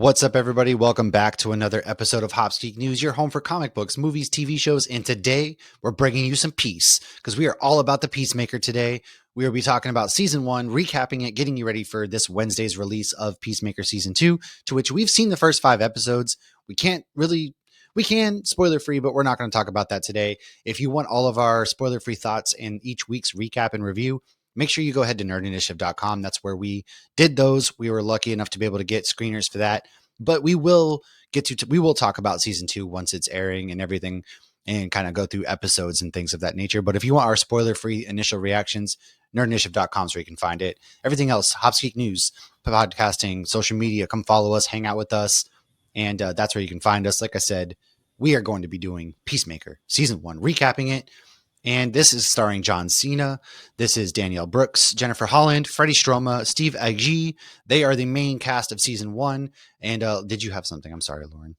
What's up, everybody? Welcome back to another episode of Hops Geek News, your home for comic books, movies, TV shows, and today we're bringing you some peace because we are all about the Peacemaker today. We will be talking about Season 1, recapping it, getting you ready for this Wednesday's release of Peacemaker Season 2, to which we've seen the first 5 episodes. We can spoiler-free, but we're not going to talk about that today. If you want all of our spoiler-free thoughts and each week's recap and review, make sure you go ahead to nerdinitiative.com. That's where we did those. We were lucky enough to be able to get screeners for that, but we will we will talk about Season 2 once it's airing and everything, and kind of go through episodes and things of that nature. But if you want our spoiler-free initial reactions, nerdinitiative.com is where you can find it. Everything else, Hops Geek News, podcasting, social media, come follow us, hang out with us, and that's where you can find us. Like I said, we are going to be doing Peacemaker Season 1, recapping it. And this is starring John Cena. This is Danielle Brooks, Jennifer Holland, Freddie Stroma, Steve Agee. They are the main cast of Season 1. And did you have something? I'm sorry, Lauren.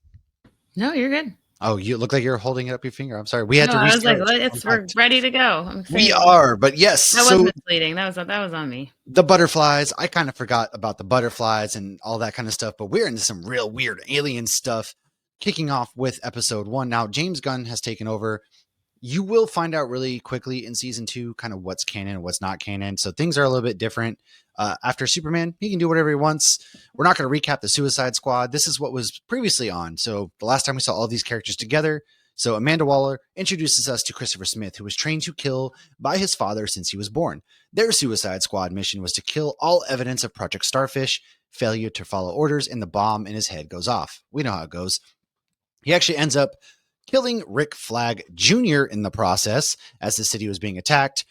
No, you're good. Oh, you look like you're holding it up your finger. I'm sorry. We had to restart. I was like, we're ready to go. I'm excited. We are, but yes. That was misleading. That was on me. The butterflies. I kind of forgot about the butterflies and all that kind of stuff, but we're into some real weird alien stuff. Kicking off with episode 1. Now, James Gunn has taken over. You will find out really quickly in Season 2 kind of what's canon and what's not canon. So things are a little bit different. After Superman, he can do whatever he wants. We're not going to recap the Suicide Squad. This is what was previously on. So the last time we saw all these characters together. So Amanda Waller introduces us to Christopher Smith, who was trained to kill by his father since he was born. Their Suicide Squad mission was to kill all evidence of Project Starfish, failure to follow orders, and the bomb in his head goes off. We know how it goes. He actually ends up killing Rick Flag Jr. in the process as the city was being attacked.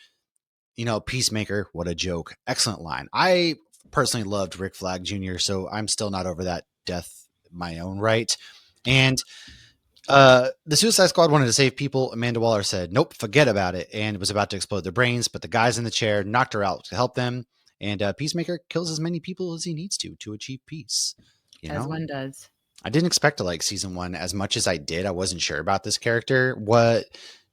You know, Peacemaker, what a joke. Excellent line. I personally loved Rick Flag Jr., so I'm still not over that death my own right. And the Suicide Squad wanted to save people. Amanda Waller said, nope, forget about it, and was about to explode their brains, but the guys in the chair knocked her out to help them, and Peacemaker kills as many people as he needs to achieve peace. As one does. I didn't expect to like Season 1 as much as I did. I wasn't sure about this character. We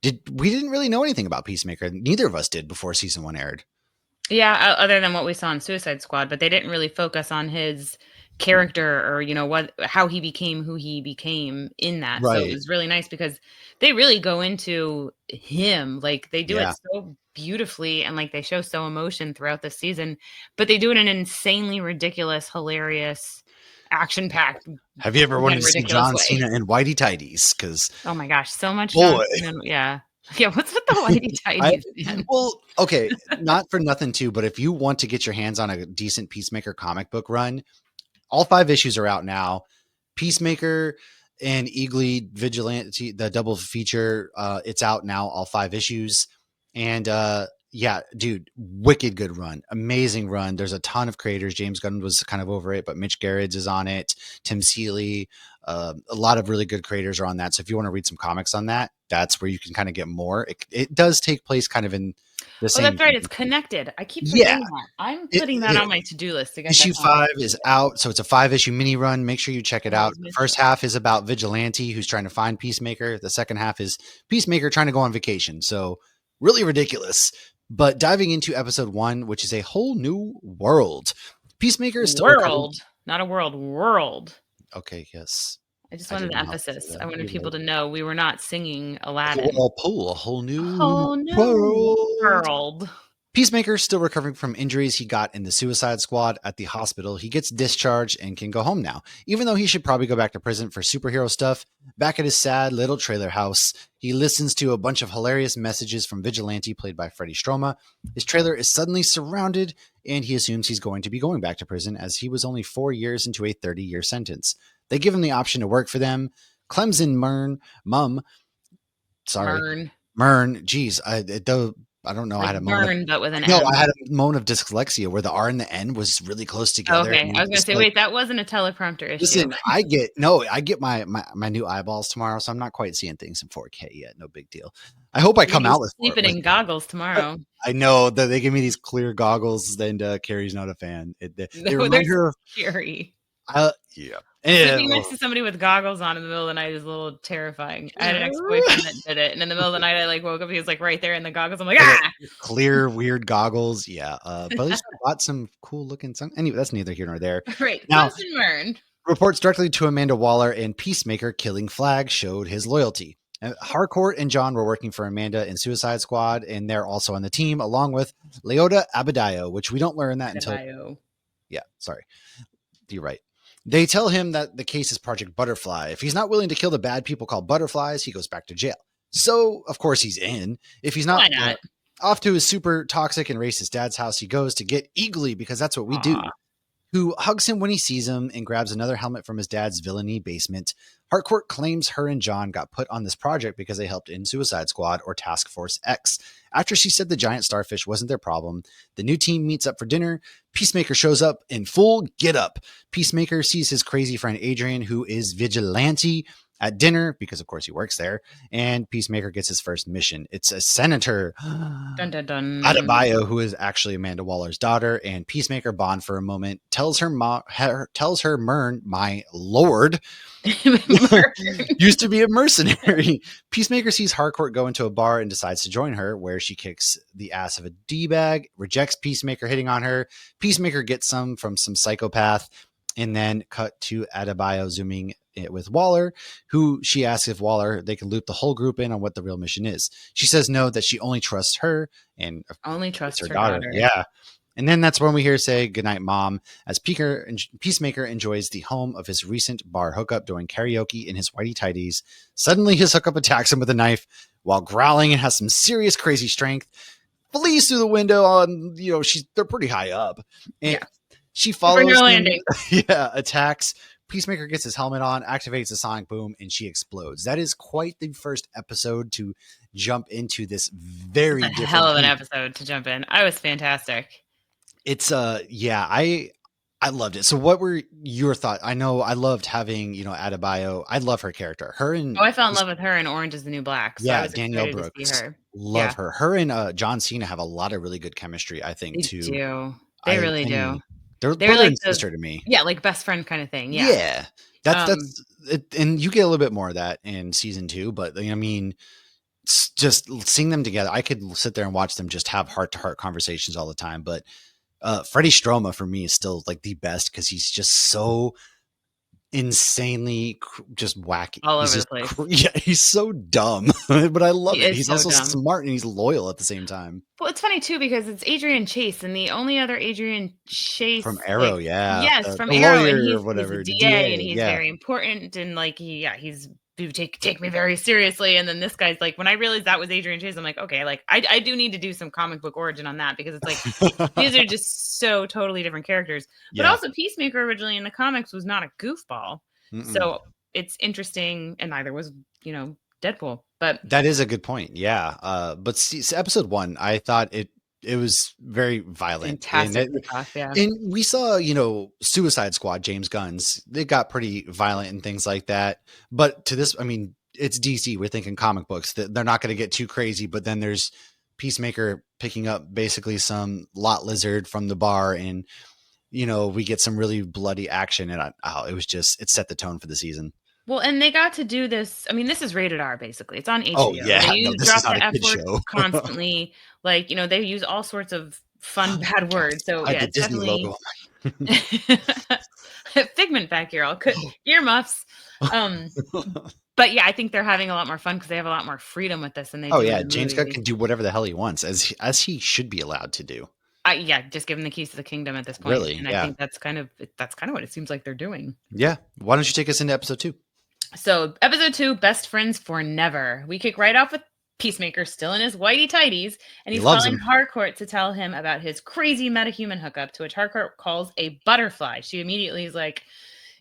didn't really know anything about Peacemaker. Neither of us did before Season 1 aired. Yeah, other than what we saw in Suicide Squad, but they didn't really focus on his character or, how he became who he became in that. Right. So it was really nice because they really go into him. Like they do it so beautifully and like they show so emotion throughout the season, but they do it in an insanely ridiculous, hilarious, action-packed. Have you ever wanted to see John Cena in whitey tighties? Because oh my gosh, so much. John Cena, yeah. What's with the whitey tighties? Well, okay, not for nothing too, but if you want to get your hands on a decent Peacemaker comic book run, all 5 issues are out now. Peacemaker and Eagly Vigilante, the double feature, it's out now. All 5 issues, and yeah, dude, wicked good run. Amazing run. There's a ton of creators. James Gunn was kind of over it, but Mitch Gerrits is on it. Tim Seeley. A lot of really good creators are on that. So if you want to read some comics on that, that's where you can kind of get more. It does take place kind of in the same. Oh, that's right. It's connected. I keep forgetting that. I'm putting that on my to-do list to get issue 5 is out. So it's a 5-issue mini run. Make sure you check it out. The first half is about Vigilante, who's trying to find Peacemaker. The second half is Peacemaker trying to go on vacation. So really ridiculous. But diving into episode 1, which is a whole new world. Peacemaker is still not a world. Okay, yes. I just wanted the emphasis. I wanted people to know we were not singing Aladdin. A whole new world. Peacemaker is still recovering from injuries he got in the Suicide Squad at the hospital. He gets discharged and can go home now. Even though he should probably go back to prison for superhero stuff, back at his sad little trailer house, he listens to a bunch of hilarious messages from Vigilante, played by Freddie Stroma. His trailer is suddenly surrounded, and he assumes he's going to be going back to prison, as he was only 4 years into a 30-year sentence. They give him the option to work for them. Clemson Mern. Geez, I don't know like how to moan. But with an no, M. I had a moan of dyslexia where the R and the N was really close together. Okay, I was going to say, wait, that wasn't a teleprompter issue. Listen, I get my new eyeballs tomorrow, so I'm not quite seeing things in 4K yet. No big deal. I hope I come out with sleeping in goggles tomorrow. I know that they give me these clear goggles, and Carrie's not a fan. They remind her of Carrie. Yeah. Sitting next to somebody with goggles on in the middle of the night is a little terrifying. I had an ex-boyfriend that did it, and in the middle of the night, I woke up. He was right there in the goggles. I'm like, clear, weird goggles. Yeah, but at least I bought some cool looking. Anyway, that's neither here nor there. Right, now, Mern. Reports directly to Amanda Waller, and Peacemaker killing Flag showed his loyalty. Harcourt and John were working for Amanda in Suicide Squad, and they're also on the team, along with Leota Abadayo, which we don't learn that until... Yeah, sorry. You're right. They tell him that the case is Project Butterfly. If he's not willing to kill the bad people called butterflies, he goes back to jail. So, of course, he's in. If he's not, Why not? Off to his super toxic and racist dad's house, he goes to get Eagly, because that's what we do, who hugs him when he sees him and grabs another helmet from his dad's villainy basement. Harcourt claims her and John got put on this project because they helped in Suicide Squad or Task Force X. After she said the giant starfish wasn't their problem, the new team meets up for dinner. Peacemaker shows up in full get-up. Peacemaker sees his crazy friend Adrian, who is vigilante, at dinner, because of course he works there, and Peacemaker gets his first mission. It's a senator, dun, dun, dun. Adebayo, who is actually Amanda Waller's daughter, and Peacemaker bond for a moment, tells her Mern, my lord, used to be a mercenary. Peacemaker sees Harcourt go into a bar and decides to join her, where she kicks the ass of a D-bag, rejects Peacemaker hitting on her. Peacemaker gets some from some psychopath, and then cut to Adebayo zooming it with Waller, who she asks if they can loop the whole group in on what the real mission is. She says no, that she only trusts her and only trusts her daughter. Yeah. And then that's when we hear say goodnight, Mom, as Peacemaker enjoys the home of his recent bar hookup doing karaoke in his whitey tighties. Suddenly his hookup attacks him with a knife while growling and has some serious crazy strength. Flees through the window on, they're pretty high up. And she follows him, attacks. Peacemaker gets his helmet on, activates the sonic boom, and she explodes. That is quite the first episode to jump into this very different hell of an episode to jump in. I was fantastic. It's I loved it. So what were your thoughts? I know I loved having, Adebayo. I love her character. I fell in love with her in Orange is the New Black. So I was Danielle Brooks. To see her. Love her. Her and John Cena have a lot of really good chemistry, I think, too. They really do. They're brother like and sister to me. Yeah, like best friend kind of thing. Yeah. That's it, and you get a little bit more of that in season 2, but I mean, just seeing them together, I could sit there and watch them just have heart-to-heart conversations all the time. But Freddie Stroma for me is still like the best, because he's just so insanely just wacky all over the place. He's so dumb, but I love it. He's so also dumb. Smart, and he's loyal at the same time. Well, it's funny too, because it's Adrian Chase, and the only other Adrian Chase from Arrow, from Arrow, and he's whatever, he's a DA, and he's very important, and like he's take me very seriously. And then this guy's like, when I realized that was Adrian Chase, I'm like, okay, like I do need to do some comic book origin on that, because it's like these are just so totally different characters. But also Peacemaker originally in the comics was not a goofball. So it's interesting, and neither was, Deadpool. But that is a good point. Yeah. But see, episode 1, I thought it was very violent. And we saw, Suicide Squad, James Gunn's, they got pretty violent and things like that. But to this, I mean, it's DC. We're thinking comic books, that they're not going to get too crazy. But then there's Peacemaker picking up basically some lot lizard from the bar, and, we get some really bloody action. And it set the tone for the season. Well, and they got to do this. I mean, this is rated R, basically. It's on HBO. Oh, yeah. They drop the F word constantly. Like, they use all sorts of fun, bad words. So, the Disney logo. Figment back here. I'll cut earmuffs. But yeah, I think they're having a lot more fun, because they have a lot more freedom with this. And they James Gunn can do whatever the hell he wants, as he should be allowed to do. Just give him the keys to the kingdom at this point. Really? And I think that's kind of what it seems like they're doing. Yeah. Why don't you take us into episode 2? So episode 2, Best Friends for Never. We kick right off with Peacemaker still in his whitey tighties, and he's calling Harcourt to tell him about his crazy metahuman hookup, to which Harcourt calls a butterfly. She immediately is like,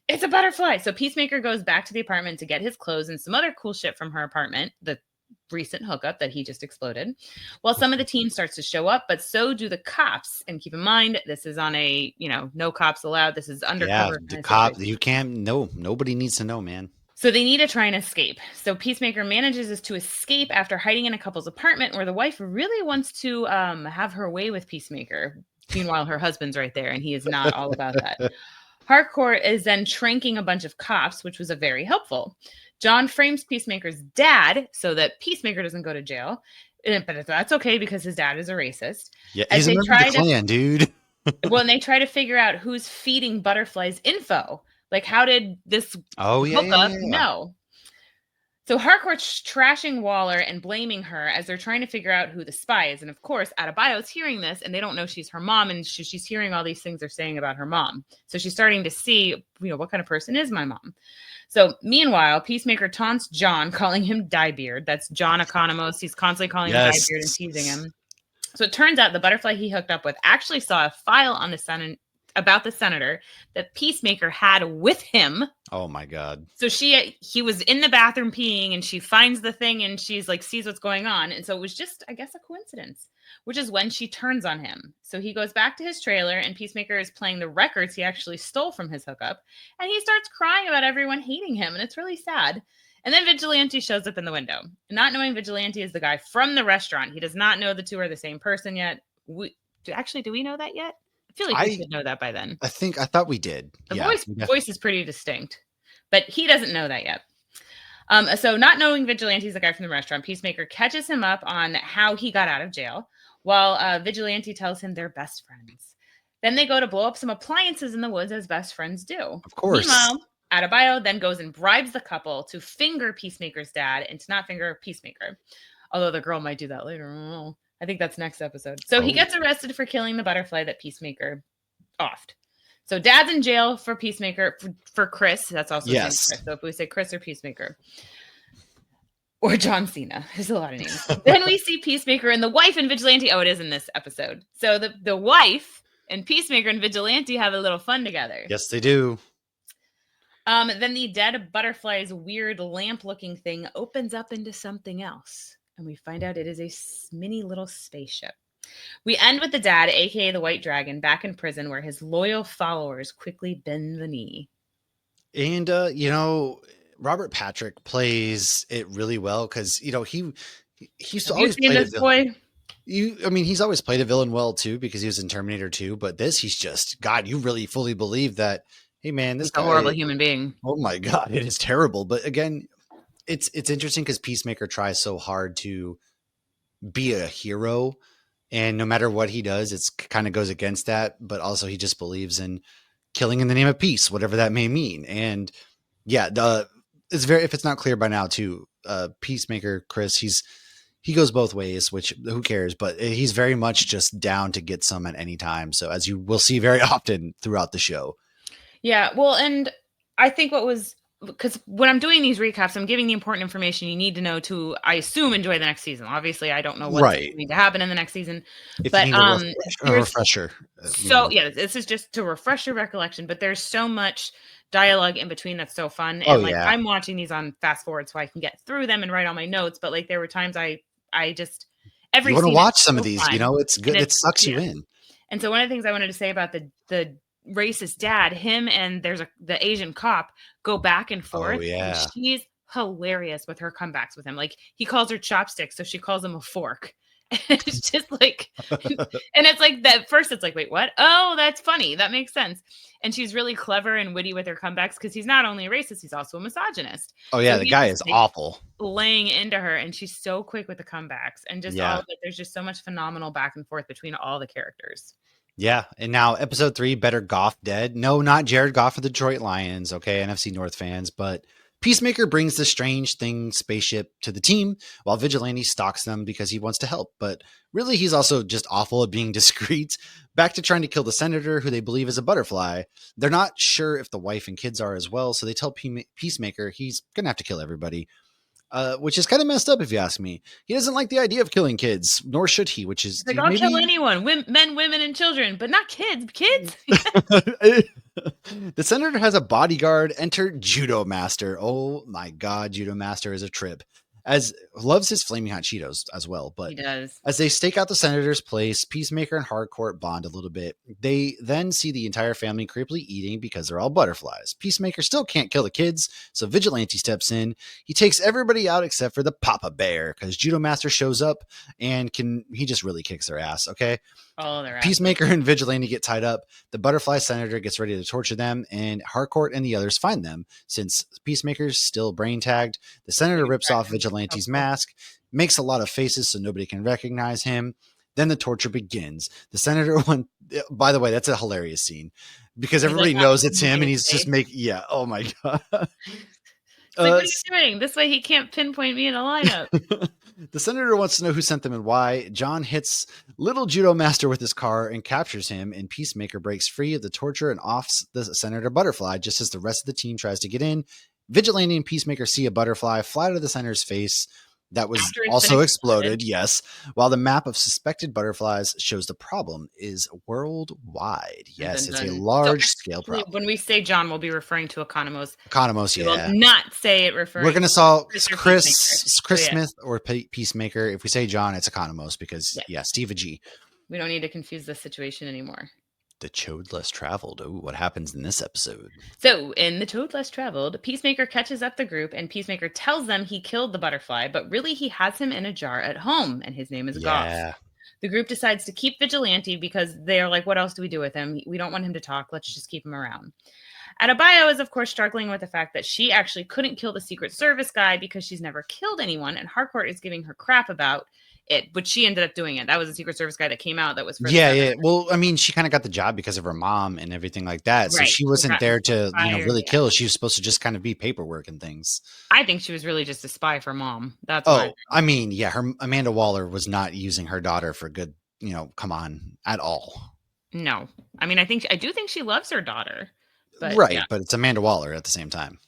it's a butterfly. So Peacemaker goes back to the apartment to get his clothes and some other cool shit from her apartment, the recent hookup that he just exploded. Well, some of the team starts to show up, but so do the cops. And keep in mind, this is on a, no cops allowed. This is undercover. Yeah, the cop, you can't, nobody needs to know, man. So they need to try and escape. So Peacemaker manages to escape after hiding in a couple's apartment, where the wife really wants to have her way with Peacemaker. Meanwhile, her husband's right there, and he is not all about that. Harcourt is then tranking a bunch of cops, which was very helpful. John frames Peacemaker's dad so that Peacemaker doesn't go to jail. But that's okay, because his dad is a racist. Yeah, he's a member of the Klan, dude. Well, and they try to figure out who's feeding butterflies info. Like, how did this Oh, yeah, yeah, hookup yeah, yeah. know? So Harcourt's trashing Waller and blaming her as they're trying to figure out who the spy is. And of course, Adebayo's hearing this and they don't know she's her mom. And she's hearing all these things they're saying about her mom. So she's starting to see, what kind of person is my mom? So meanwhile, Peacemaker taunts John, calling him Diebeard. That's John Economos. He's constantly calling him Diebeard and teasing him. So it turns out the butterfly he hooked up with actually saw a file on the Senate about the senator that Peacemaker had with him. Oh my God. So he was in the bathroom peeing and she finds the thing and she's like, sees what's going on. And so it was just, I guess, a coincidence, which is when she turns on him. So he goes back to his trailer and Peacemaker is playing the records he actually stole from his hookup. And he starts crying about everyone hating him. And it's really sad. And then Vigilante shows up in the window. Not knowing Vigilante is the guy from the restaurant. He does not know the two are the same person yet. Do we know that yet? I feel like we should know that by then. I thought we did. The voice is pretty distinct, but he doesn't know that yet. So not knowing Vigilante is the guy from the restaurant, Peacemaker catches him up on how he got out of jail, while Vigilante tells him they're best friends. Then they go to blow up some appliances in the woods as best friends do. Of course. Meanwhile, Adebayo then goes and bribes the couple to finger Peacemaker's dad and to not finger Peacemaker. Although the girl might do that later. I think that's next episode. So he gets arrested for killing the butterfly that Peacemaker offed. So dad's in jail for Peacemaker, for Chris. That's also yes. Chris. So if we say Chris or Peacemaker. Or John Cena. There's a lot of names. Then we see Peacemaker and the wife and Vigilante. Oh, it is in this episode. So the wife and Peacemaker and Vigilante have a little fun together. Yes, they do. Then the dead butterfly's weird lamp-looking thing opens up into something else. And we find out it is a mini little spaceship. We end with the dad, a.k.a. the White Dragon, back in prison where his loyal followers quickly bend the knee. And, Robert Patrick plays it really well because, he's always played this boy? He's always played a villain well, too, because he was in Terminator 2. But this, he's just, God, you really fully believe that, hey, man, this guy, a horrible human being. Oh, my God, it is terrible. But again, it's interesting because Peacemaker tries so hard to be a hero. And no matter what he does, it's kind of goes against that. But also he just believes in killing in the name of peace, whatever that may mean. And yeah, if it's not clear by now too, Peacemaker, Chris, he goes both ways, which who cares, but he's very much just down to get some at any time. So as you will see very often throughout the show. Yeah. Well, and I think because when I'm doing these recaps, I'm giving the important information you need to know to, I assume, enjoy the next season. Obviously, I don't know what's going to happen in the next season. But you need a refresher. So, yeah, this is just to refresh your recollection. But there's so much dialogue in between that's so fun. And I'm watching these on fast forward so I can get through them and write all my notes. But like there were times I just every you want to watch some of these, it's good. It sucks you in. And so one of the things I wanted to say about the racist dad, him and the Asian cop go back and forth. Oh, yeah. And she's hilarious with her comebacks with him. Like he calls her chopsticks, so she calls him a fork. And it's just like, and it's like that first it's like, wait, what? Oh, that's funny. That makes sense. And she's really clever and witty with her comebacks because he's not only a racist, he's also a misogynist. Oh yeah, so the guy is awful. Laying into her, and she's so quick with the comebacks and just all of it. There's just so much phenomenal back and forth between all the characters. Yeah, and now episode 3, Better Goff dead. No, not Jared Goff of the Detroit Lions, okay, NFC North fans, but Peacemaker brings the strange thing spaceship to the team while Vigilante stalks them because he wants to help. But really, he's also just awful at being discreet. Back to trying to kill the senator, who they believe is a butterfly. They're not sure if the wife and kids are as well, so they tell Peacemaker he's going to have to kill everybody. Which is kind of messed up if you ask me. He doesn't like the idea of killing kids, nor should he, which is... Like, I'll kill anyone, men, women, and children, but not kids. Kids? The senator has a bodyguard. Enter Judo Master. Oh my God, Judo Master is a trip. Loves his flaming hot Cheetos as well. But he does. As they stake out the senator's place, Peacemaker and Harcourt bond a little bit. They then see the entire family creepily eating because they're all butterflies. Peacemaker still can't kill the kids, so Vigilante steps in. He takes everybody out except for the Papa Bear because Judo Master shows up and he just really kicks their ass, okay? Oh, they're Peacemaker and Vigilante get tied up. The butterfly senator gets ready to torture them, and Harcourt and the others find them. Since Peacemaker's still brain tagged, the senator rips off Vigilante's mask, makes a lot of faces so nobody can recognize him. Then the torture begins. The senator by the way, that's a hilarious scene. because He's like, everybody not knows it's him, moving and his he's just face. making, yeah. Oh my god. It's like, "What are S you doing? This way he can't pinpoint me in a lineup." The senator wants to know who sent them and why. John hits little judo master with his car and captures him, and Peacemaker breaks free of the torture and offs the Senator Butterfly just as the rest of the team tries to get in. Vigilante and Peacemaker see a butterfly fly to the senator's face that was After it's been also exploded. exploded, yes, while the map of suspected butterflies shows the problem is worldwide. Dun, Yes, dun, it's a dun. So large-scale actually, problem. when we say John, we'll be referring to Economos. Economos, We will yeah. not say it We're referring gonna to saw Chris or Peacemaker. So, Chris yeah. Smith or Peacemaker. If we say John, it's Economos because, Yeah. yeah, Steve G. We don't need to confuse the situation anymore. The Chode Less Traveled. Oh, what happens in this episode? So, in The Toad Less Traveled, Peacemaker catches up the group and Peacemaker tells them he killed the butterfly, but really he has him in a jar at home and his name is Goff. Yeah. The group decides to keep Vigilante because they are like, what else do we do with him? We don't want him to talk. Let's just keep him around. Adebayo is, of course, struggling with the fact that she actually couldn't kill the Secret Service guy because she's never killed anyone, and Harcourt is giving her crap about it, but she ended up doing it. That was a Secret Service guy that came out that was for the Yeah, senator. yeah. Well, I mean, she kind of got the job because of her mom and everything like that. So Right. she She wasn't got there to, fired. really Yeah. kill. She was supposed to just kind of be paperwork and things. I think she was really just a spy for mom. That's my Oh, I mean, yeah, her Amanda Waller was not using her daughter for good, come on, at all. no. I mean, I do think she loves her daughter, but yeah. Right, but it's Amanda Waller at the same time.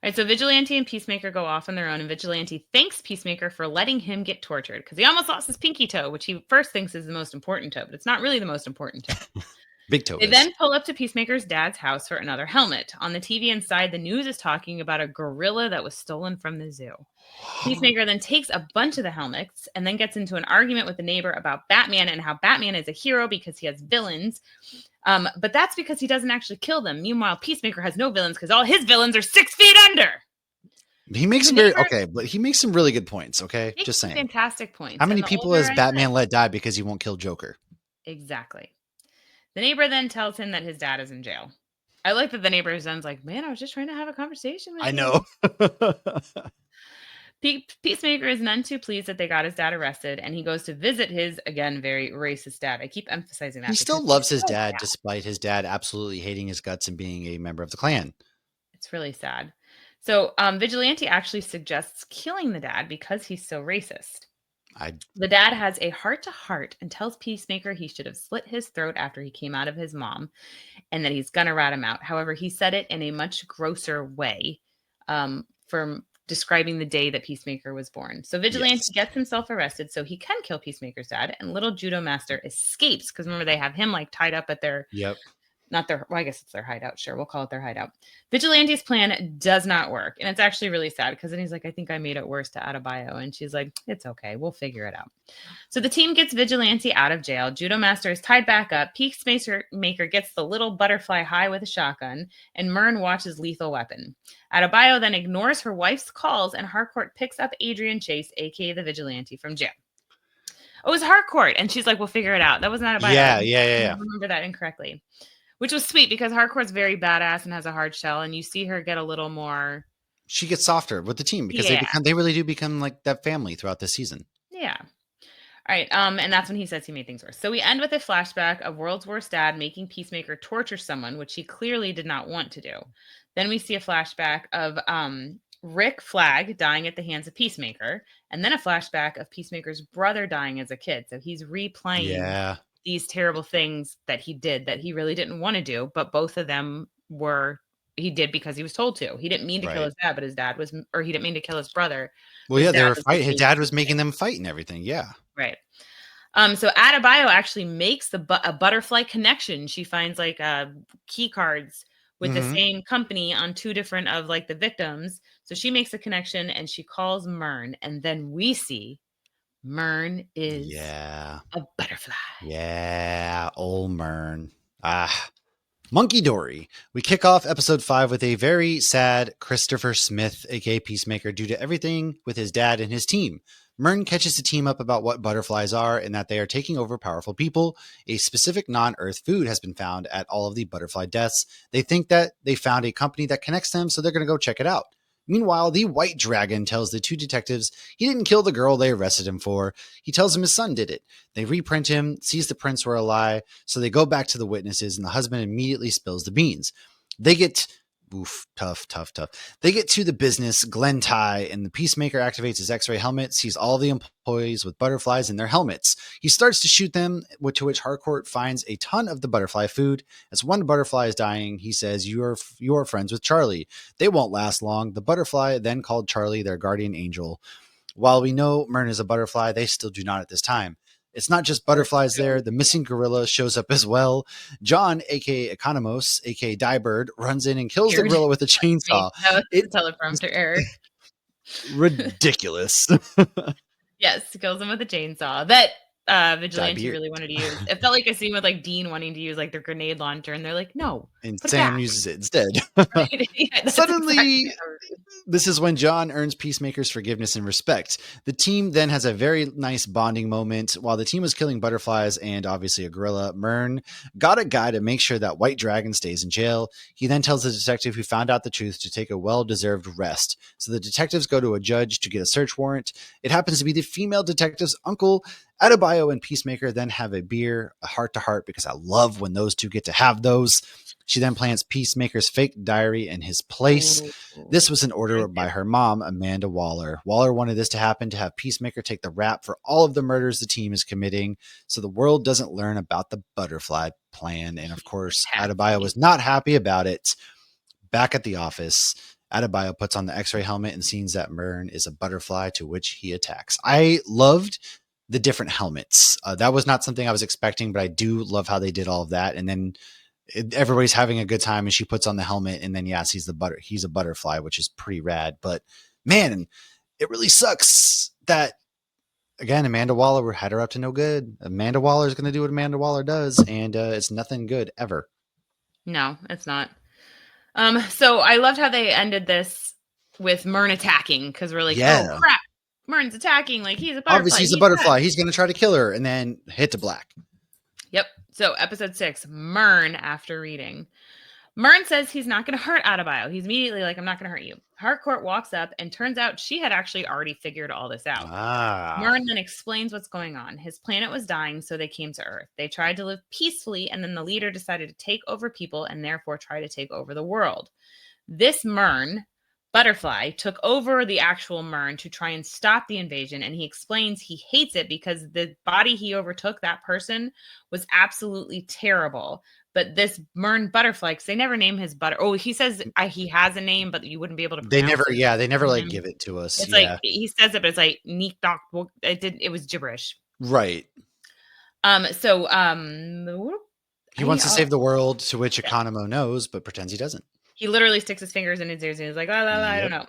All right, so Vigilante and Peacemaker go off on their own, and Vigilante thanks Peacemaker for letting him get tortured because he almost lost his pinky toe, which he first thinks is the most important toe, but it's not really the most important toe. Big They Togus. then pull up to Peacemaker's dad's house for another helmet. On the TV inside, the news is talking about a gorilla that was stolen from the zoo. Peacemaker then takes a bunch of the helmets and then gets into an argument with the neighbor about Batman and how Batman is a hero because he has villains. But that's because he doesn't actually kill them. Meanwhile, Peacemaker has no villains because all his villains are 6 feet under. He makes some but he makes some really good points. Okay, just saying. Fantastic points. How many people has Batman let die because he won't kill Joker? Exactly. The neighbor then tells him that his dad is in jail. I like that the neighbor son's like, man, I was just trying to have a conversation with I you. know. Peacemaker is none too pleased that they got his dad arrested, and he goes to visit his, again, very racist dad. I keep emphasizing that. He still loves his dad, despite his dad absolutely hating his guts and being a member of the Klan. It's really sad. So Vigilante actually suggests killing the dad because he's so racist. The dad has a heart-to-heart and tells Peacemaker he should have slit his throat after he came out of his mom and that he's going to rat him out. However, he said it in a much grosser way from describing the day that Peacemaker was born. So Vigilante gets himself arrested so he can kill Peacemaker's dad, and little Judo Master escapes because remember they have him like tied up at their not their, well, I guess it's their hideout. Sure, we'll call it their hideout. Vigilante's plan does not work. And it's actually really sad because then he's like, I think I made it worse to Adebayo. And she's like, it's okay. We'll figure it out. So the team gets Vigilante out of jail. Judo Master is tied back up. Peacemaker gets the little butterfly high with a shotgun. And Myrn watches Lethal Weapon. Adebayo then ignores her wife's calls. And Harcourt picks up Adrian Chase, a.k.a. the Vigilante, from jail. Oh, it was Harcourt. And she's like, we'll figure it out. That was not Adebayo. Yeah. I remember that incorrectly. Which was sweet because Harcourt's very badass and has a hard shell, and you see her get a little more. She gets softer with the team because they really do become like that family throughout the season. Yeah. All right. And that's when he says he made things worse. So we end with a flashback of World's Worst Dad making Peacemaker torture someone, which he clearly did not want to do. Then we see a flashback of Rick Flag dying at the hands of Peacemaker, and then a flashback of Peacemaker's brother dying as a kid. So he's replaying these terrible things that he did that he really didn't want to do, but both of them he did because he was told to. He didn't mean to kill his dad, but his dad was, or he didn't mean to kill his brother. Well, yeah, they were fighting. His dad was making them fight and everything. Yeah. Right. So Adebayo actually makes a butterfly connection. She finds like key cards with the same company on 2 different of like the victims. So she makes a connection and she calls Myrn, and then we see Myrn is a butterfly. Yeah, old Myrn. Monkey Dory. We kick off episode 5 with a very sad Christopher Smith, aka Peacemaker, due to everything with his dad and his team. Myrn catches the team up about what butterflies are and that they are taking over powerful people. A specific non-Earth food has been found at all of the butterfly deaths. They think that they found a company that connects them, so they're going to go check it out. Meanwhile, the White Dragon tells the two detectives he didn't kill the girl they arrested him for. He tells them his son did it. They reprint him, sees the prints were a lie, so they go back to the witnesses, and the husband immediately spills the beans. They get tough. They get to the business, Glenn Ty, and the Peacemaker activates his X-ray helmet, sees all the employees with butterflies in their helmets. He starts to shoot them, to which Harcourt finds a ton of the butterfly food. As one butterfly is dying, he says, you are friends with Charlie. They won't last long. The butterfly then called Charlie their guardian angel. While we know Myrn is a butterfly, they still do not at this time. It's not just butterflies there. The missing gorilla shows up as well. John, a.k.a. Economos, a.k.a. Diebird, runs in and kills the gorilla with a chainsaw. That was the teleprompter error. Ridiculous. Yes, kills him with a chainsaw. That Vigilante really wanted to use. It felt like a scene with like Dean wanting to use like their grenade launcher, and they're like, no. And Sam uses it instead. Right? Yeah, Suddenly, this is when John earns Peacemaker's forgiveness and respect. The team then has a very nice bonding moment. While the team was killing butterflies and obviously a gorilla, Myrn got a guy to make sure that White Dragon stays in jail. He then tells the detective who found out the truth to take a well-deserved rest. So the detectives go to a judge to get a search warrant. It happens to be the female detective's uncle. Adebayo and Peacemaker then have a beer, a heart-to-heart, because I love when those two get to have those. She then plants Peacemaker's fake diary in his place. This was an order by her mom, Amanda Waller. Waller wanted this to happen to have Peacemaker take the rap for all of the murders the team is committing, so the world doesn't learn about the butterfly plan. And of course, Adebayo was not happy about it. Back at the office, Adebayo puts on the X-ray helmet and sees that Myrn is a butterfly, to which he attacks. I loved the different helmets. That was not something I was expecting, but I do love how they did all of that. And then everybody's having a good time, and she puts on the helmet, and then he's a butterfly, which is pretty rad. But man, it really sucks that, again, Amanda Waller had her up to no good. Amanda Waller is going to do what Amanda Waller does, and it's nothing good ever. No, it's not. So I loved how they ended this with Myrn attacking, because we're like, oh crap, Myrn's attacking, like he's a butterfly. Obviously, he's a butterfly. He's going to try to kill her, and then hit to black. Yep. So episode 6, Myrn after reading. Myrn says he's not going to hurt Adebayo. He's immediately like, I'm not going to hurt you. Harcourt walks up, and turns out she had actually already figured all this out. Myrn then explains what's going on. His planet was dying, so they came to Earth. They tried to live peacefully, and then the leader decided to take over people and therefore try to take over the world. This Myrn, Butterfly, took over the actual Myrn to try and stop the invasion, and he explains he hates it because the body he overtook, that person, was absolutely terrible. But this Myrn Butterfly, because they never name his he says he has a name, but you wouldn't be able to pronounce it. They never like give it to us. It's like he says it, but it's like it was gibberish. Right. So he wants to save the world, to which Economo knows, but pretends he doesn't. He literally sticks his fingers in his ears and he's like, I don't know.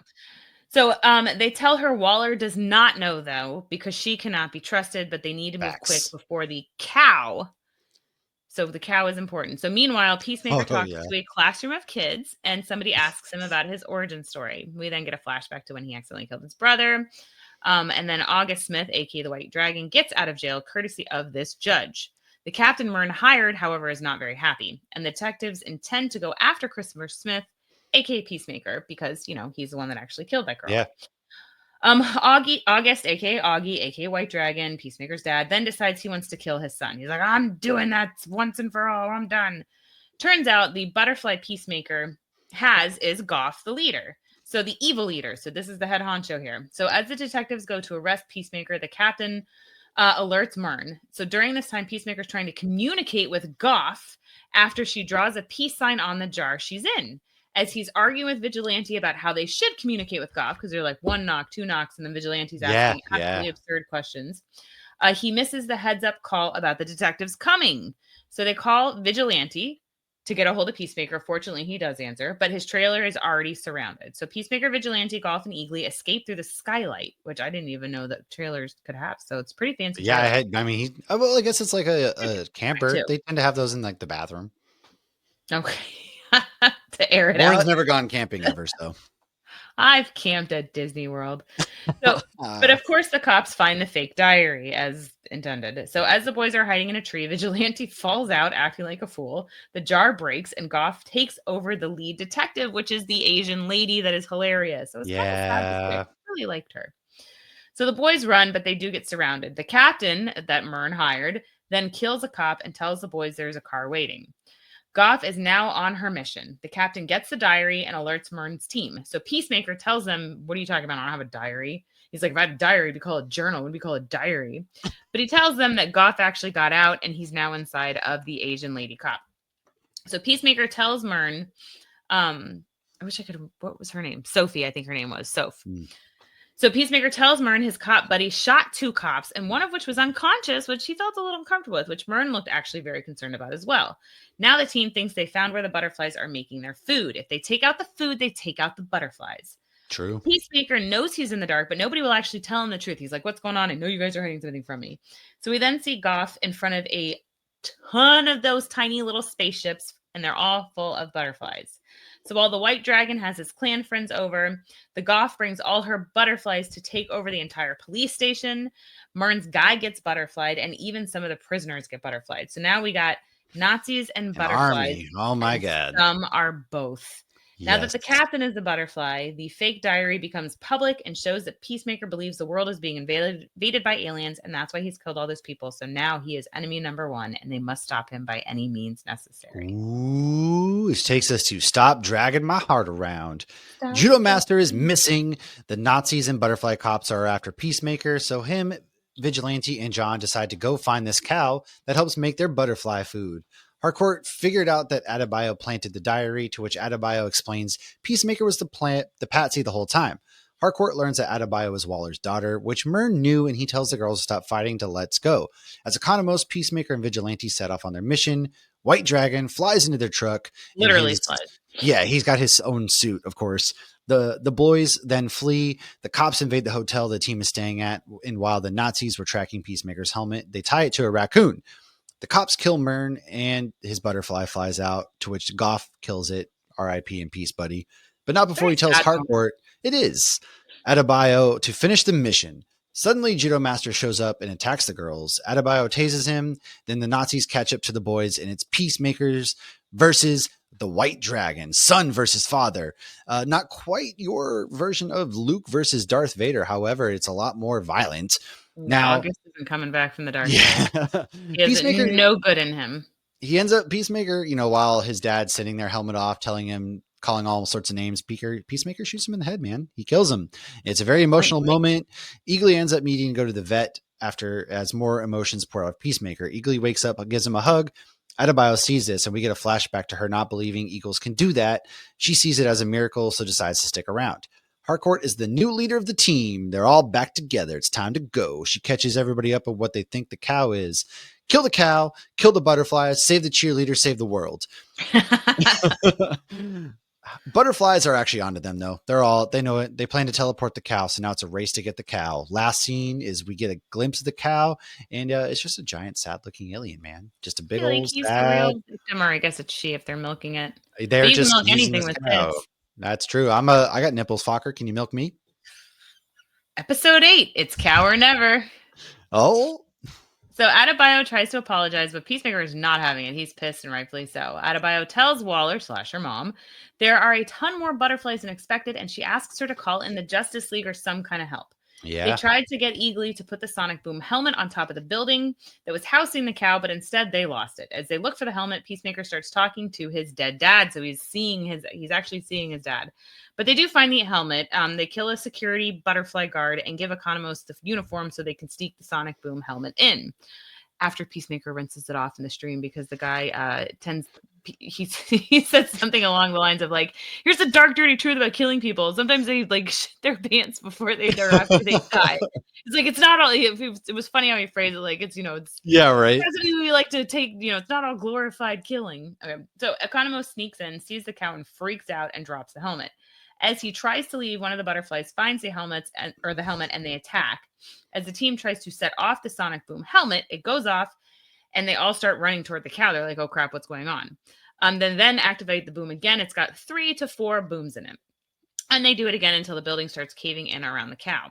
So they tell her Waller does not know, though, because she cannot be trusted, but they need to move quick before the cow. So the cow is important. So meanwhile, Peacemaker talks to a classroom of kids, and somebody asks him about his origin story. We then get a flashback to when he accidentally killed his brother. And then August Smith, a.k.a. the White Dragon, gets out of jail courtesy of this judge. The captain Myrn hired, however, is not very happy, and the detectives intend to go after Christopher Smith, a.k.a. Peacemaker, because, he's the one that actually killed that girl. Yeah. August, a.k.a. Augie, a.k.a. White Dragon, Peacemaker's dad, then decides he wants to kill his son. He's like, I'm doing that once and for all. I'm done. Turns out the butterfly Peacemaker is Goff, the leader. So the evil leader. So this is the head honcho here. So as the detectives go to arrest Peacemaker, the captain alerts Myrn. So during this time, Peacemaker's trying to communicate with Goff after she draws a peace sign on the jar she's in. As he's arguing with Vigilante about how they should communicate with Goff, because they're like 1 knock, 2 knocks, and then Vigilante's asking absolutely absurd questions. He misses the heads-up call about the detectives coming. So they call Vigilante to get a hold of Peacemaker. Fortunately, he does answer, but his trailer is already surrounded. So Peacemaker, Vigilante, Goff, and Eagly escape through the skylight, which I didn't even know that trailers could have. So it's pretty fancy. Yeah, I guess it's like a camper. They tend to have those in like the bathroom. Okay. To air it Lauren's out. never gone camping ever, so. I've camped at Disney World. So, but Uh, of course, the cops find the fake diary as intended. So, as the boys are hiding in a tree, Vigilante falls out, acting like a fool. The jar breaks, and Goff takes over the lead detective, which is the Asian lady that is hilarious. So, it's kind of sad to see. I yeah. really liked her. So, the boys run, but they do get surrounded. The captain that Myrn hired then kills a cop and tells the boys there's a car waiting. Goff is now on her mission. The captain gets the diary and alerts Myrn's team. So Peacemaker tells them, "What are you talking about? I don't have a diary." He's like, "If I had a diary, we call it a journal. Would we call it a diary?" But he tells them that Goff actually got out and he's now inside of the Asian lady cop. So Peacemaker tells Myrn, I wish I could, what was her name? Sophie, I think her name was. Soph. Mm. So Peacemaker tells Myrn his cop buddy shot 2 cops, and one of which was unconscious, which he felt a little uncomfortable with, which Myrn looked actually very concerned about as well. Now the team thinks they found where the butterflies are making their food. If they take out the food, they take out the butterflies. True. Peacemaker knows he's in the dark, but nobody will actually tell him the truth. He's like, "What's going on? I know you guys are hiding something from me." So we then see Goff in front of a ton of those tiny little spaceships, and they're all full of butterflies. So while the White Dragon has his clan friends over, the Goff brings all her butterflies to take over the entire police station. Myrn's guy gets butterflied, and even some of the prisoners get butterflied. So now we got Nazis and An butterflies, army. Oh my and God. some are both. Now that Yes. the captain is the butterfly, the fake diary becomes public and shows that Peacemaker believes the world is being invaded by aliens, and that's why he's killed all those people. So now he is enemy number 1, and they must stop him by any means necessary. Ooh, which takes us to Stop Dragging My Heart Around. Stop Judo Master is dragging. missing. The Nazis and butterfly cops are after Peacemaker, so him, Vigilante, and John decide to go find this cow that helps make their butterfly food. Harcourt figured out that Adebayo planted the diary, to which Adebayo explains Peacemaker was the patsy the whole time. Harcourt learns that Adebayo is Waller's daughter, which Myrn knew, and he tells the girls to stop fighting to let's go. As Economos, Peacemaker, and Vigilante set off on their mission. White Dragon flies into their truck in Literally his slides. he's got his own suit, of course. The boys then flee. The cops invade the hotel the team is staying at, and while the Nazis were tracking Peacemaker's helmet, they tie it to a raccoon. The cops kill Myrn, and his butterfly flies out, to which Goff kills it. R.I.P. in peace, buddy. But not before Very he tells sad moment. Harcourt it is Adebayo to finish the mission. Suddenly, Judo Master shows up and attacks the girls. Adebayo tases him. Then the Nazis catch up to the boys, and it's Peacemakers versus the White Dragon, son versus father. Not quite your version of Luke versus Darth Vader. However, it's a lot more violent. Yeah, Now, August isn't coming back from the dark side. yeah, He has Peacemaker, no good in him. he ends up Peacemaker, while his dad's sitting there, helmet off, telling him, calling all sorts of names. Peacemaker shoots him in the head, man. He kills him. It's a very Point emotional blank. moment. Eagly ends up needing to go to the vet after, as more emotions pour out of Peacemaker. Eagly wakes up, gives him a hug. Adebayo sees this, and we get a flashback to her not believing Eagles can do that. She sees it as a miracle, so decides to stick around. Harcourt is the new leader of the team. They're all back together. It's time to go. She catches everybody up on what they think the cow is. Kill the cow, kill the butterflies, save the cheerleader, save the world. Butterflies are actually onto them, though. They know it. They plan to teleport the cow, so now it's a race to get the cow. Last scene is we get a glimpse of the cow, and it's just a giant, sad-looking alien, man. Just a big Feel like old he's the sad. real victim, or I guess it's she if they're milking it. But They're you can just milk using anything this with cow. tits. That's true. I got nipples, Fokker. Can you milk me? Episode 8, it's cow or never. Oh, So Adebayo tries to apologize, but Peacemaker is not having it. He's pissed, and rightfully so. Adebayo tells Waller / her mom there are a ton more butterflies than expected, and she asks her to call in the Justice League or some kind of help. yeah. They tried to get Eagly to put the sonic boom helmet on top of the building that was housing the cow, but instead they lost it. As they look for the helmet, Peacemaker starts talking to his dead dad, so he's actually seeing his dad. But they do find the helmet. They kill a security butterfly guard and give Economos the uniform so they can sneak the sonic boom helmet in. After Peacemaker rinses it off in the stream because the guy he said something along the lines of like, "Here's the dark, dirty truth about killing people. Sometimes they like shit their pants before or after they die." It's like it's not all. It was funny how he phrased it. Like it's it's Yeah, right. we like to take. It's not all glorified killing. Okay, so Economos sneaks in, sees the cow, and freaks out and drops the helmet. As he tries to leave, one of the butterflies finds the helmet and they attack. As the team tries to set off the sonic boom helmet, it goes off and they all start running toward the cow. They're like, "Oh crap, what's going on?" Then activate the boom again. It's got 3 to 4 booms in it. And they do it again until the building starts caving in around the cow.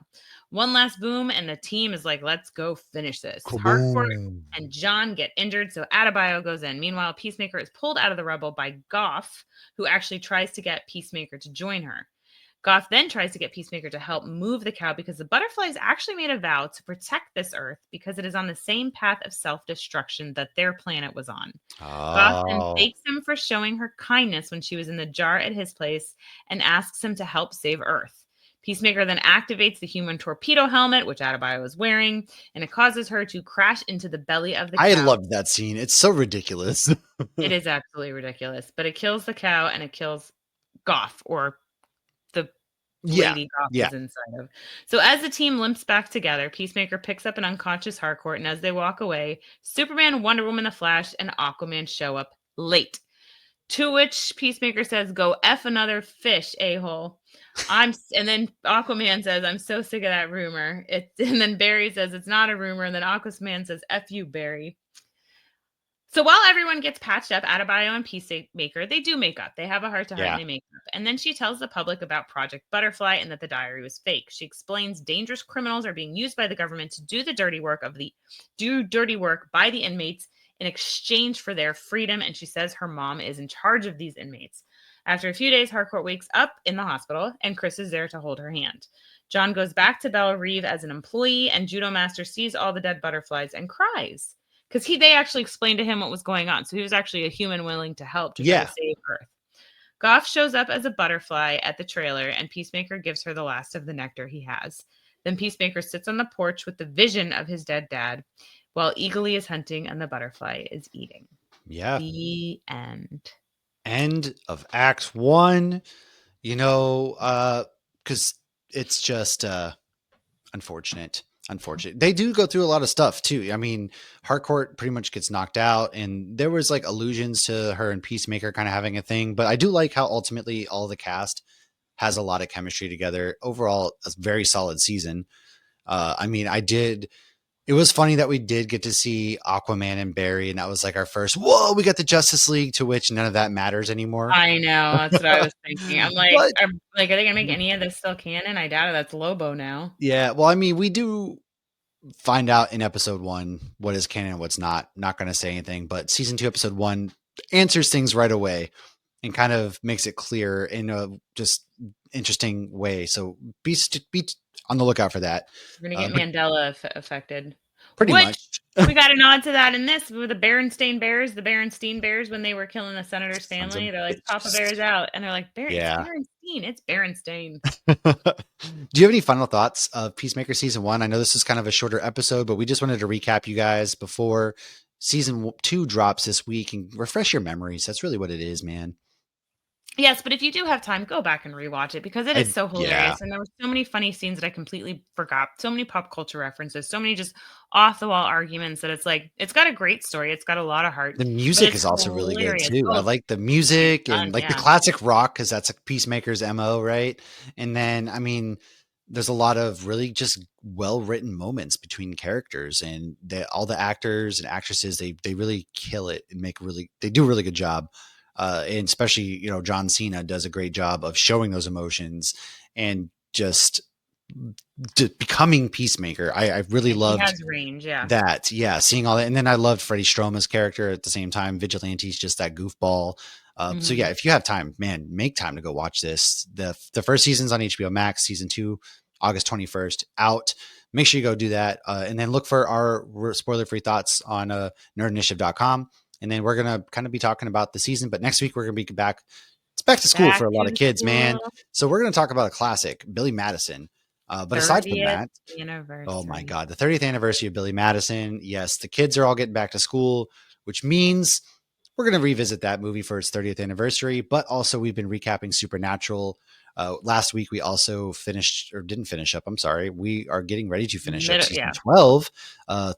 One last boom, and the team is like, let's go finish this. Harcourt Kaboom. and John get injured, so Adebayo goes in. Meanwhile, Peacemaker is pulled out of the rubble by Goff, who actually tries to get Peacemaker to join her. Goff then tries to get Peacemaker to help move the cow because the butterflies actually made a vow to protect this earth because it is on the same path of self-destruction that their planet was on. Goff then Oh, thanks him for showing her kindness when she was in the jar at his place and asks him to help save Earth. Peacemaker then activates the human torpedo helmet, which Adebayo is wearing, and it causes her to crash into the belly of the I cow. loved that scene. It's so ridiculous. It is absolutely ridiculous, but it kills the cow and it kills Goff, or the Yeah. lady Goff Yeah. is inside of. So as the team limps back together, Peacemaker picks up an unconscious Harcourt, and as they walk away, Superman, Wonder Woman, the Flash, and Aquaman show up late. To which Peacemaker says, "Go f another fish, a-hole." And then Aquaman says, "I'm so sick of that rumor." And then Barry says, "It's not a rumor." And then Aquaman says, "F you, Barry." So while everyone gets patched up, Adebayo and Peacemaker, they do make up. They have a heart to heart and Yeah. they make up. And then she tells the public about Project Butterfly and that the diary was fake. She explains dangerous criminals are being used by the government to do dirty work by the inmates in exchange for their freedom. And she says her mom is in charge of these inmates. After a few days, Harcourt wakes up in the hospital and Chris is there to hold her hand. John goes back to Belle Reve as an employee, and Judo Master sees all the dead butterflies and cries because they actually explained to him what was going on. So he was actually a human willing to help to try to Yeah. save Earth. Goff shows up as a butterfly at the trailer, and Peacemaker gives her the last of the nectar he has. Then Peacemaker sits on the porch with the vision of his dead dad while Eagly is hunting and the butterfly is eating. Yeah. The end. End of Act 1. Because it's just unfortunate. Unfortunate. They do go through a lot of stuff too. I mean, Harcourt pretty much gets knocked out, and there was like allusions to her and Peacemaker kind of having a thing. But I do like how ultimately all the cast has a lot of chemistry together. Overall, a very solid season. I mean, I did. It was funny that we did get to see Aquaman and Barry, and that was like our first. Whoa, we got the Justice League, to which none of that matters anymore. I know. That's what I was thinking. I'm like, But are they gonna make any of this still canon? I doubt it. That's Lobo now. yeah, well, I mean, we do find out in episode 1 what is canon and what's not. Not going to say anything, but season 2, episode 1 answers things right away and kind of makes it clear in a just interesting way. So be on the lookout for that. We're gonna get But Mandela affected. pretty Which much. we got a nod to that in this with the Berenstain Bears, when they were killing the senator's Sons of family. They're like, Papa bitches. Bear's out. And they're like, it's Yeah. Berenstain. It's Berenstain. Do you have any final thoughts of Peacemaker season 1? I know this is kind of a shorter episode, but we just wanted to recap you guys before season 2 drops this week and refresh your memories. That's really what it is, man. Yes, but if you do have time, go back and rewatch it because it is so Yeah. hilarious. And there were so many funny scenes that I completely forgot. So many pop culture references, so many just off the wall arguments that it's like, it's got a great story. It's got a lot of heart, The but music it's is also really good hilarious. too. I Oh, like the James music and Gunn, like the yeah. classic rock because that's a Peacemaker's MO, right? And then, I mean, there's a lot of really just well written moments between characters, and all the actors and actresses they really kill it and they do a really good job. And especially John Cena does a great job of showing those emotions and just becoming Peacemaker. I really And he loved has range, yeah. that. Yeah, seeing all that. And then I loved Freddie Stroma's character at the same time. Vigilante's just that goofball. So Mhm. yeah, if you have time, man, make time to go watch this. The first season's on HBO Max, season 2, August 21st, out. Make sure you go do that. And then look for our spoiler-free thoughts on nerdinitiative.com. And then we're going to kind of be talking about the season. But next week, we're going to be back. It's back to school Back for a lot of to kids, man. school. So we're going to talk about a classic, Billy Madison. But aside from 30th that, oh my anniversary. God, the 30th anniversary of Billy Madison. Yes, the kids are all getting back to school, which means we're going to revisit that movie for its 30th anniversary. But also, we've been recapping Supernatural. Last week, we also finished or didn't finish up. I'm sorry. We are getting ready to finish up season Yeah. 12.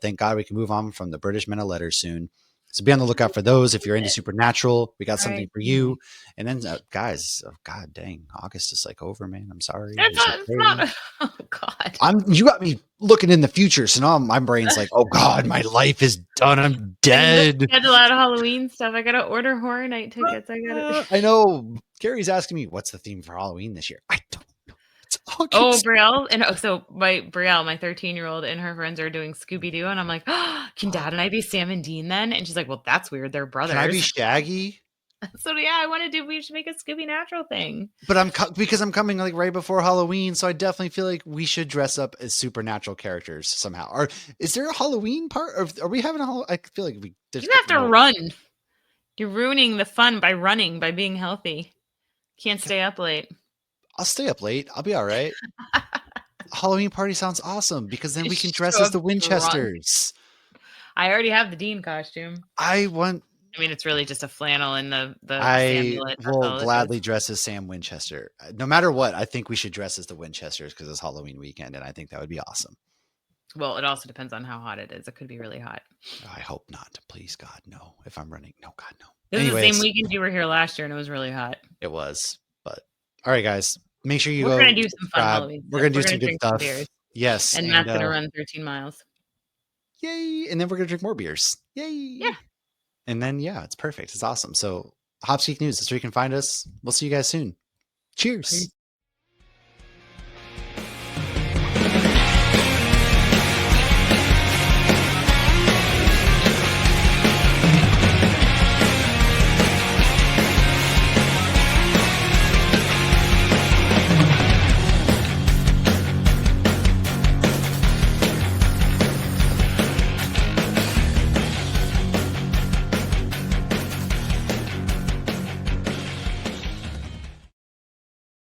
Thank God we can move on from the British Men of Letters soon. So be on the lookout for those. If you're into supernatural, we got All right. something for you. And then, guys, god dang, August is like over, man. I'm sorry. It's It's not, it's okay. not. Oh God. You got me looking in the future, so now my brain's like, oh god, my life is done. I'm I need to dead. schedule out Halloween stuff. I gotta order Horror Night tickets. I gotta. I know. Gary's asking me, what's the theme for Halloween this year? I don't know. It's Oh, August. Brielle, and so Brielle, my 13-year-old, and her friends are doing Scooby Doo, and I'm like, oh, can Dad and I be Sam and Dean then? And she's like, well, that's weird. They're Can I be brothers. Shaggy? So yeah, I want to do. We should make a Scooby Natural thing. But because I'm coming like right before Halloween, so I definitely feel like we should dress up as supernatural characters somehow. Or is there a Halloween part? Or are we having a? I feel like You have to run. You're ruining the fun by running, by being healthy. Can't stay up late. I'll stay up late. I'll be all right. Halloween party sounds awesome because then we can dress Show as up the drunk. Winchesters. I already have the Dean costume. I want. I mean, it's really just a flannel and the I Samulet. That's will all it gladly is. dress as Sam Winchester. No matter what, I think we should dress as the Winchesters because it's Halloween weekend, and I think that would be awesome. Well, it also depends on how hot it is. It could be really hot. I hope not. Please, God, no. If I'm running, no, God, no. This is the same weekend you were here last year, and it was really hot. It was, but all right, guys. Make sure you We're go. gonna do some fun Halloween. We're gonna do some good drink some stuff. beers. Yes, And Matt's gonna run 13 miles. Yay! And then we're gonna drink more beers. Yay! Yeah. And then it's perfect. It's awesome. So Hopsgeek News. That's where you can find us. We'll see you guys soon. Cheers. Peace.